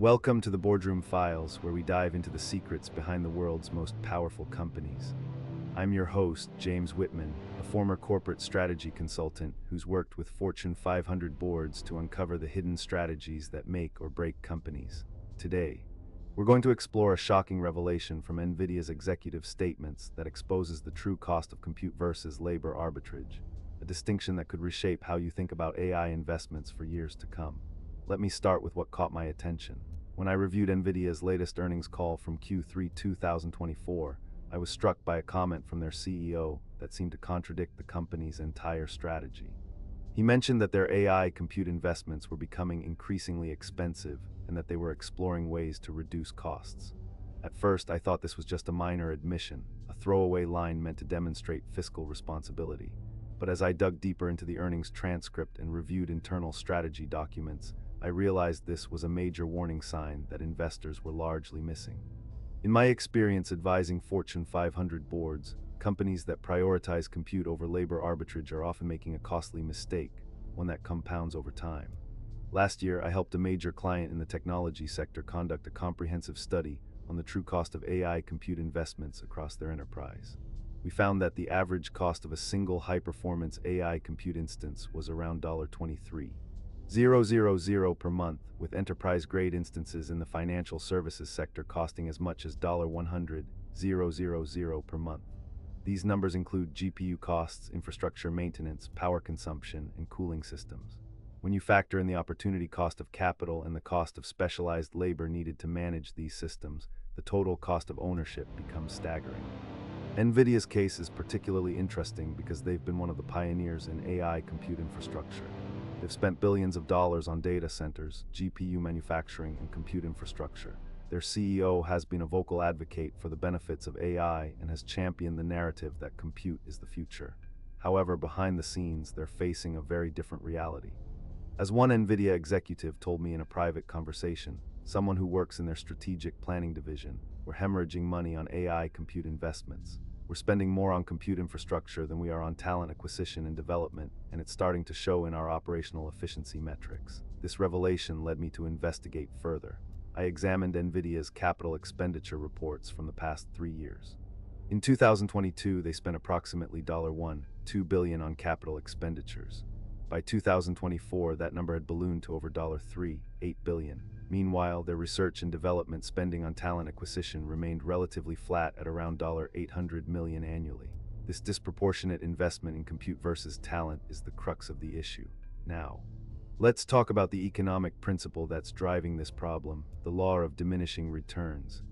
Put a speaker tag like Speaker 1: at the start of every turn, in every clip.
Speaker 1: Welcome to the Boardroom Files, where we dive into the secrets behind the world's most powerful companies. I'm your host, James Whitman, a former corporate strategy consultant who's worked with Fortune 500 boards to uncover the hidden strategies that make or break companies. Today, we're going to explore a shocking revelation from Nvidia's executive statements that exposes the true cost of compute versus labor arbitrage, a distinction that could reshape how you think about AI investments for years to come. Let me start with what caught my attention. When I reviewed Nvidia's latest earnings call from Q3 2024, I was struck by a comment from their CEO that seemed to contradict the company's entire strategy. He mentioned that their AI compute investments were becoming increasingly expensive and that they were exploring ways to reduce costs. At first, I thought this was just a minor admission, a throwaway line meant to demonstrate fiscal responsibility. But as I dug deeper into the earnings transcript and reviewed internal strategy documents, I realized this was a major warning sign that investors were largely missing. In my experience advising Fortune 500 boards, companies that prioritize compute over labor arbitrage are often making a costly mistake, one that compounds over time. Last year, I helped a major client in the technology sector conduct a comprehensive study on the true cost of AI compute investments across their enterprise. We found that the average cost of a single high-performance AI compute instance was around $23,000 per month, with enterprise-grade instances in the financial services sector costing as much as $100,000 per month. These numbers include GPU costs, infrastructure maintenance, power consumption, and cooling systems. When you factor in the opportunity cost of capital and the cost of specialized labor needed to manage these systems, the total cost of ownership becomes staggering. Nvidia's case is particularly interesting because they've been one of the pioneers in AI compute infrastructure. They've spent billions of dollars on data centers, GPU manufacturing, and compute infrastructure. Their CEO has been a vocal advocate for the benefits of AI and has championed the narrative that compute is the future. However, behind the scenes, they're facing a very different reality. As one Nvidia executive told me in a private conversation, someone who works in their strategic planning division, we're hemorrhaging money on AI compute investments. We're spending more on compute infrastructure than we are on talent acquisition and development, and it's starting to show in our operational efficiency metrics. This revelation led me to investigate further. I examined Nvidia's capital expenditure reports from the past 3 years. In 2022, they spent approximately $1.2 billion on capital expenditures. By 2024, that number had ballooned to over $3.8 billion. Meanwhile, their research and development spending on talent acquisition remained relatively flat at around $800 million annually. This disproportionate investment in compute versus talent is the crux of the issue. Now, let's talk about the economic principle that's driving this problem, the law of diminishing returns.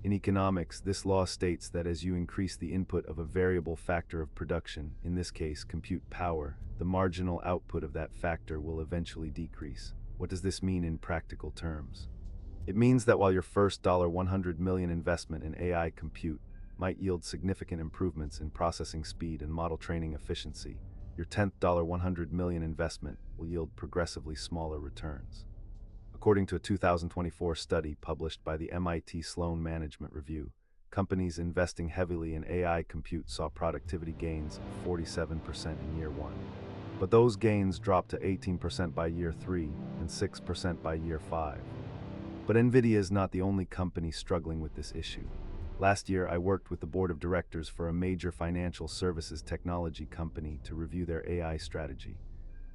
Speaker 1: In economics, this law states that as you increase the input of a variable factor of production, in this case compute power, the marginal output of that factor will eventually decrease. What does this mean in practical terms? It means that while your first $100 million investment in AI compute might yield significant improvements in processing speed and model training efficiency, your 10th $100 million investment will yield progressively smaller returns. According to a 2024 study published by the MIT Sloan Management Review, companies investing heavily in AI compute saw productivity gains of 47% in year 1. But those gains dropped to 18% by year 3 and 6% by year 5. But Nvidia is not the only company struggling with this issue. Last year, I worked with the board of directors for a major financial services technology company to review their AI strategy.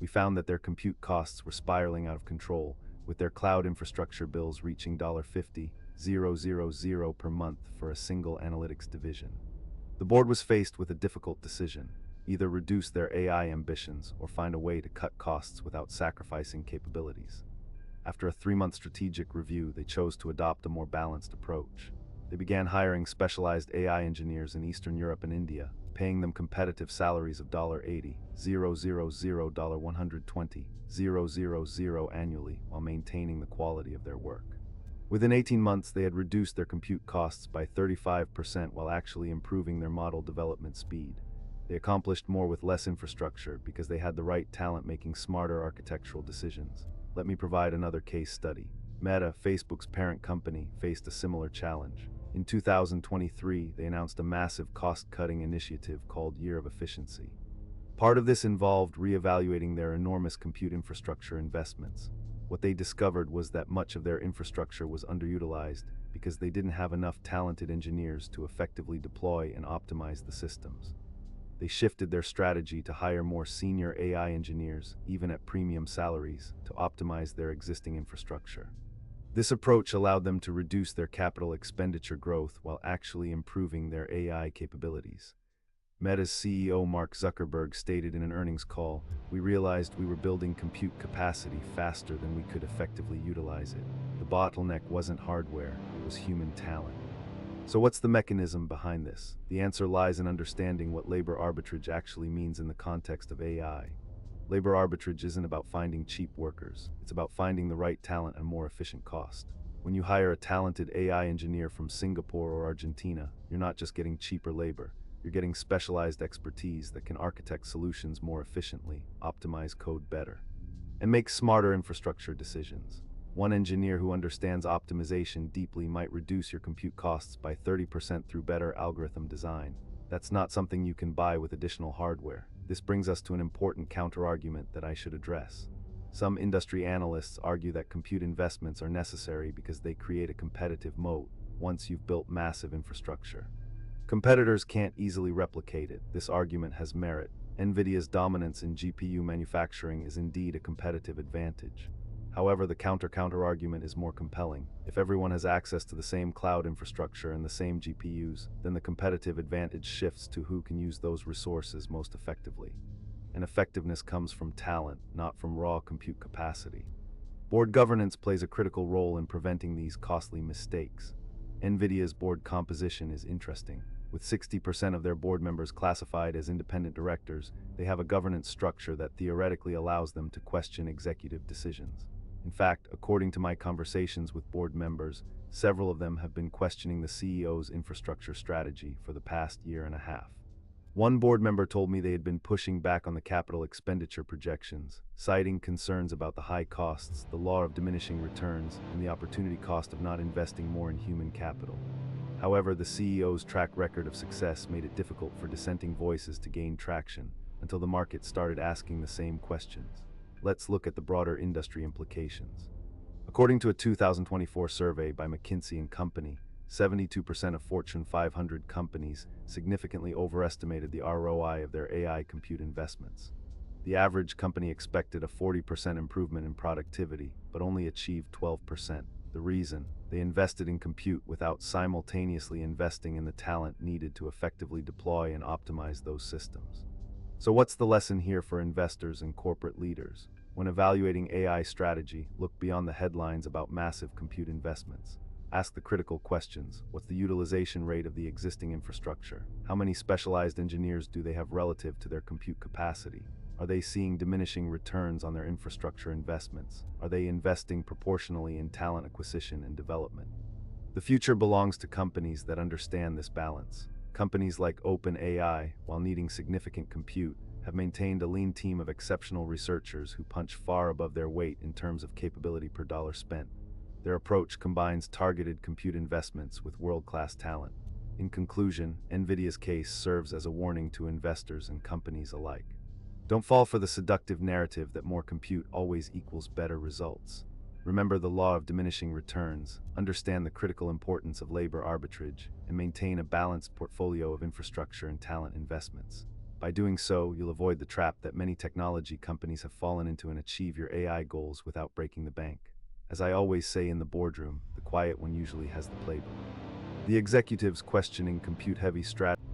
Speaker 1: We found that their compute costs were spiraling out of control, with their cloud infrastructure bills reaching $50,000 per month for a single analytics division. The board was faced with a difficult decision: either reduce their AI ambitions or find a way to cut costs without sacrificing capabilities. After a 3-month strategic review, they chose to adopt a more balanced approach. They began hiring specialized AI engineers in Eastern Europe and India, paying them competitive salaries of $80,000, $120,000 annually, while maintaining the quality of their work. Within 18 months, they had reduced their compute costs by 35% while actually improving their model development speed. They accomplished more with less infrastructure because they had the right talent making smarter architectural decisions. Let me provide another case study. Meta, Facebook's parent company, faced a similar challenge. In 2023, they announced a massive cost-cutting initiative called Year of Efficiency. Part of this involved reevaluating their enormous compute infrastructure investments. What they discovered was that much of their infrastructure was underutilized because they didn't have enough talented engineers to effectively deploy and optimize the systems. They shifted their strategy to hire more senior AI engineers, even at premium salaries, to optimize their existing infrastructure. This approach allowed them to reduce their capital expenditure growth while actually improving their AI capabilities. Meta's CEO Mark Zuckerberg stated in an earnings call, "We realized we were building compute capacity faster than we could effectively utilize it. The bottleneck wasn't hardware, it was human talent." So what's the mechanism behind this? The answer lies in understanding what labor arbitrage actually means in the context of AI. Labor arbitrage isn't about finding cheap workers. It's about finding the right talent at a more efficient cost. When you hire a talented AI engineer from Singapore or Argentina, you're not just getting cheaper labor. You're getting specialized expertise that can architect solutions more efficiently, optimize code better, and make smarter infrastructure decisions. One engineer who understands optimization deeply might reduce your compute costs by 30% through better algorithm design. That's not something you can buy with additional hardware. This brings us to an important counterargument that I should address. Some industry analysts argue that compute investments are necessary because they create a competitive moat once you've built massive infrastructure. Competitors can't easily replicate it. This argument has merit. Nvidia's dominance in GPU manufacturing is indeed a competitive advantage. However, the counter-argument is more compelling. If everyone has access to the same cloud infrastructure and the same GPUs, then the competitive advantage shifts to who can use those resources most effectively. And effectiveness comes from talent, not from raw compute capacity. Board governance plays a critical role in preventing these costly mistakes. Nvidia's board composition is interesting. With 60% of their board members classified as independent directors, they have a governance structure that theoretically allows them to question executive decisions. In fact, according to my conversations with board members, several of them have been questioning the CEO's infrastructure strategy for the past year and a half. One board member told me they had been pushing back on the capital expenditure projections, citing concerns about the high costs, the law of diminishing returns, and the opportunity cost of not investing more in human capital. However, the CEO's track record of success made it difficult for dissenting voices to gain traction until the market started asking the same questions. Let's look at the broader industry implications. According to a 2024 survey by McKinsey & Company, 72% of Fortune 500 companies significantly overestimated the ROI of their AI compute investments. The average company expected a 40% improvement in productivity, but only achieved 12%. The reason? They invested in compute without simultaneously investing in the talent needed to effectively deploy and optimize those systems. So what's the lesson here for investors and corporate leaders? When evaluating AI strategy, look beyond the headlines about massive compute investments. Ask the critical questions. What's the utilization rate of the existing infrastructure? How many specialized engineers do they have relative to their compute capacity? Are they seeing diminishing returns on their infrastructure investments? Are they investing proportionally in talent acquisition and development? The future belongs to companies that understand this balance. Companies like OpenAI, while needing significant compute, have maintained a lean team of exceptional researchers who punch far above their weight in terms of capability per dollar spent. Their approach combines targeted compute investments with world-class talent. In conclusion, Nvidia's case serves as a warning to investors and companies alike. Don't fall for the seductive narrative that more compute always equals better results. Remember the law of diminishing returns, understand the critical importance of labor arbitrage, and maintain a balanced portfolio of infrastructure and talent investments. By doing so, you'll avoid the trap that many technology companies have fallen into and achieve your AI goals without breaking the bank. As I always say in the boardroom, the quiet one usually has the playbook. The executives questioning compute-heavy strategies